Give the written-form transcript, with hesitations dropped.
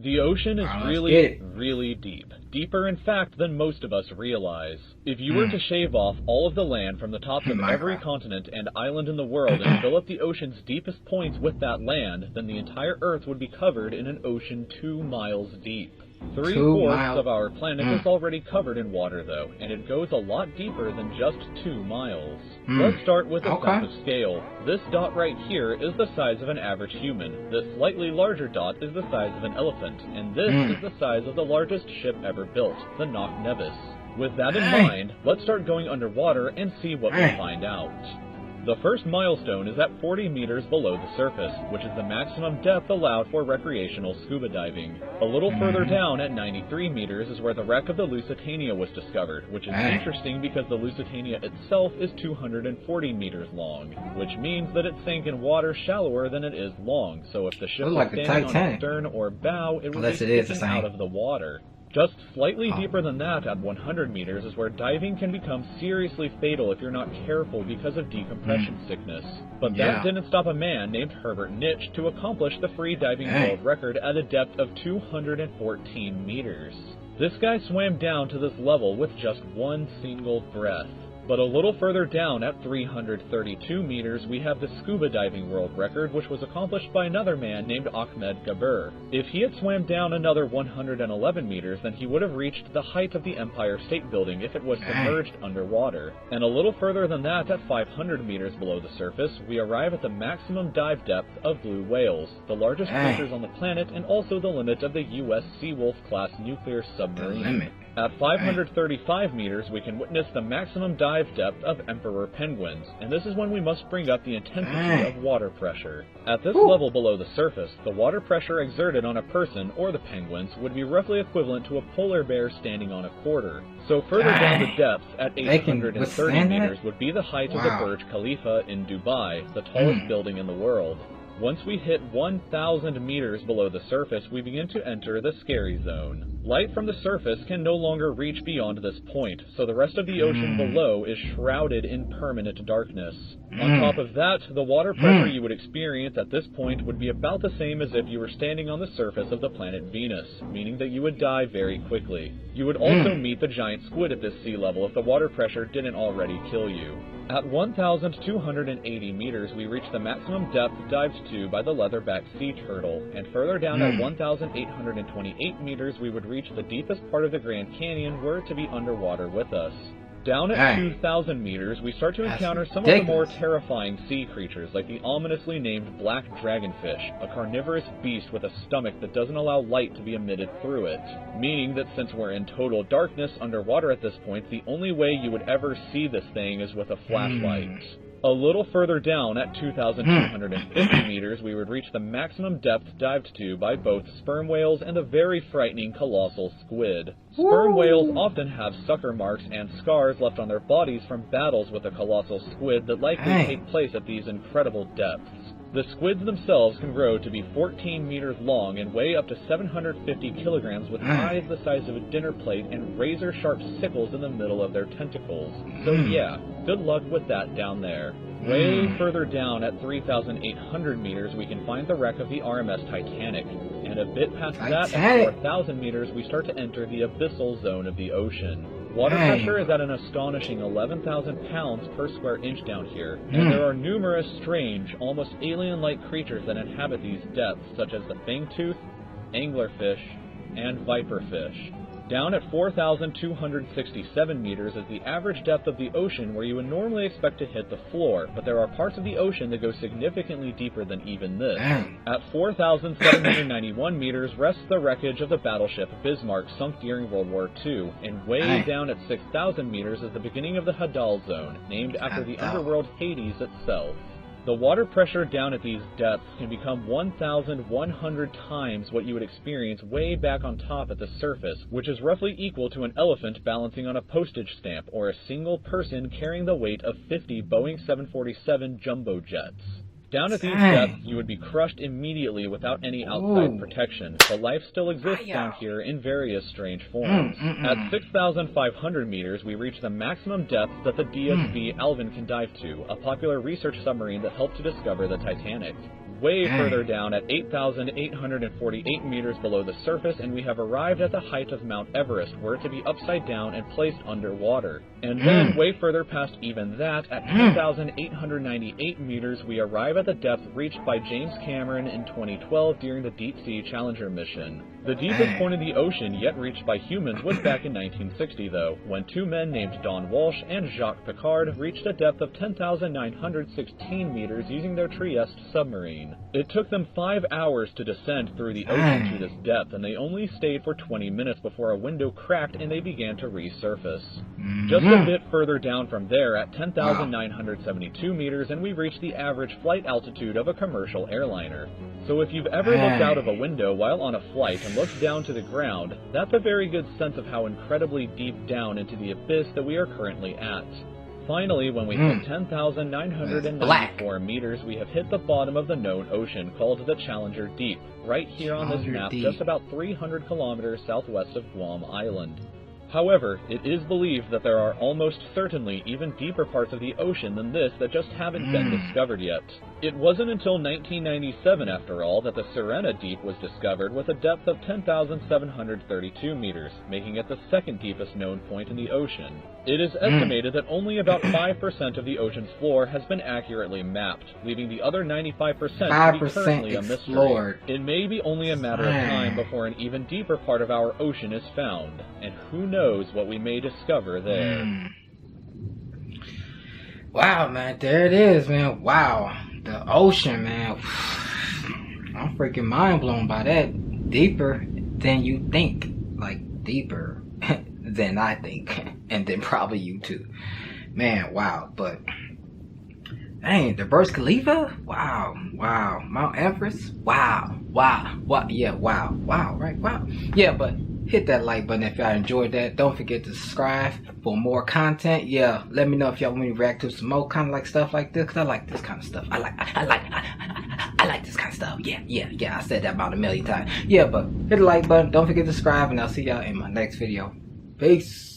The ocean is really deep. Deeper, in fact, than most of us realize. If you were to shave off all of the land from the tops of every continent and island in the world and fill up the ocean's deepest points with that land, then the entire Earth would be covered in an ocean 2 miles deep. 3/4 of our planet is already covered in water, though, and it goes a lot deeper than just 2 miles. Let's start with a sense of scale. This dot right here is the size of an average human. This slightly larger dot is the size of an elephant, and this is the size of the largest ship ever built, the Knock Nevis. With that in mind, let's start going underwater and see what we find out. The first milestone is at 40 meters below the surface, which is the maximum depth allowed for recreational scuba diving. A little further down at 93 meters is where the wreck of the Lusitania was discovered, which is interesting because the Lusitania itself is 240 meters long, which means that it sank in water shallower than it is long, so if the ship was standing on its stern or bow, it would be sticking out of the water. Just slightly deeper than that, at 100 meters, is where diving can become seriously fatal if you're not careful because of decompression sickness. But that didn't stop a man named Herbert Nitsch to accomplish the free diving world record at a depth of 214 meters. This guy swam down to this level with just one single breath. But a little further down at 332 meters, we have the scuba diving world record, which was accomplished by another man named Ahmed Gabir. If he had swam down another 111 meters, then he would have reached the height of the Empire State Building if it was submerged underwater. And a little further than that, at 500 meters below the surface, we arrive at the maximum dive depth of blue whales, the largest creatures on the planet and also the limit of the U.S. Seawolf-class nuclear submarine. At 535 meters, we can witness the maximum dive depth of emperor penguins, and this is when we must bring up the intensity of water pressure. At this level below the surface, the water pressure exerted on a person, or the penguins, would be roughly equivalent to a polar bear standing on a quarter. So further down the depths, at 830 meters, would be the height of the Burj Khalifa in Dubai, the tallest building in the world. Once we hit 1,000 meters below the surface, we begin to enter the scary zone. Light from the surface can no longer reach beyond this point, so the rest of the ocean below is shrouded in permanent darkness. On top of that, the water pressure you would experience at this point would be about the same as if you were standing on the surface of the planet Venus, meaning that you would die very quickly. You would also meet the giant squid at this sea level if the water pressure didn't already kill you. At 1,280 meters, we reach the maximum depth dived to by the leatherback sea turtle, and further down at 1,828 meters, we would reach the deepest part of the Grand Canyon were it to be underwater with us. Down at 2,000 meters, we start to encounter some of the more terrifying sea creatures, like the ominously named black dragonfish, a carnivorous beast with a stomach that doesn't allow light to be emitted through it, meaning that since we're in total darkness underwater at this point, the only way you would ever see this thing is with a flashlight. A little further down, at 2,250 meters, we would reach the maximum depth dived to by both sperm whales and a very frightening colossal squid. Sperm whales often have sucker marks and scars left on their bodies from battles with a colossal squid that likely take place at these incredible depths. The squids themselves can grow to be 14 meters long and weigh up to 750 kilograms with eyes the size of a dinner plate and razor-sharp sickles in the middle of their tentacles. So yeah, good luck with that down there. Way further down at 3,800 meters, we can find the wreck of the RMS Titanic. And a bit past that, at 4,000 meters, we start to enter the abyssal zone of the ocean. Water pressure is at an astonishing 11,000 pounds per square inch down here, and there are numerous strange, almost alien-like creatures that inhabit these depths, such as the fangtooth, anglerfish, and viperfish. Down at 4,267 meters is the average depth of the ocean where you would normally expect to hit the floor, but there are parts of the ocean that go significantly deeper than even this. At 4,791 meters rests the wreckage of the battleship Bismarck sunk during World War II, and way down at 6,000 meters is the beginning of the Hadal Zone, named after the underworld Hades itself. The water pressure down at these depths can become 1,100 times what you would experience way back on top at the surface, which is roughly equal to an elephant balancing on a postage stamp or a single person carrying the weight of 50 Boeing 747 jumbo jets. Down at these depths, you would be crushed immediately without any outside protection, but life still exists down here in various strange forms. At 6,500 meters, we reach the maximum depth that the DSV Alvin can dive to, a popular research submarine that helped to discover the Titanic. way further down at 8,848 meters below the surface, and we have arrived at the height of Mount Everest, were it to be upside down and placed underwater. And then, way further past even that, at 10,898 meters, we arrive at the depth reached by James Cameron in 2012 during the Deep Sea Challenger mission. The deepest point in the ocean yet reached by humans was back in 1960, though, when two men named Don Walsh and Jacques Piccard reached a depth of 10,916 meters using their Trieste submarine. It took them 5 hours to descend through the ocean to this depth, and they only stayed for 20 minutes before a window cracked and they began to resurface. Just a bit further down from there, at 10,972 meters, and we reached the average flight altitude of a commercial airliner. So if you've ever looked out of a window while on a flight and looked down to the ground, that's a very good sense of how incredibly deep down into the abyss that we are currently at. Finally, when we hit 10,994 meters, we have hit the bottom of the known ocean, called the Challenger Deep, right here on this map, just about 300 kilometers southwest of Guam Island. However, it is believed that there are almost certainly even deeper parts of the ocean than this that just haven't been discovered yet. It wasn't until 1997, after all, that the Sirena Deep was discovered with a depth of 10,732 meters, making it the second deepest known point in the ocean. It is estimated that only about 5% of the ocean's floor has been accurately mapped, leaving the other 95% to be currently a mystery. It may be only a matter of time before an even deeper part of our ocean is found, and who knows what we may discover there. Wow, man, there it is, man. Wow, the ocean, man. I'm freaking mind blown by that. Deeper than you think, like deeper than I think, and then probably you too, man. Wow. But dang, the Burj Khalifa, wow, Mount Everest, wow, yeah, wow, right, wow, yeah. But hit that like button if y'all enjoyed that. Don't forget to subscribe for more content. Yeah, let me know if y'all want me to react to some more kind of like stuff like this, because I like this kind of stuff. I like this kind of stuff. Yeah, I said that about a million times. Yeah, but hit the like button, don't forget to subscribe, and I'll see y'all in my next video. Peace.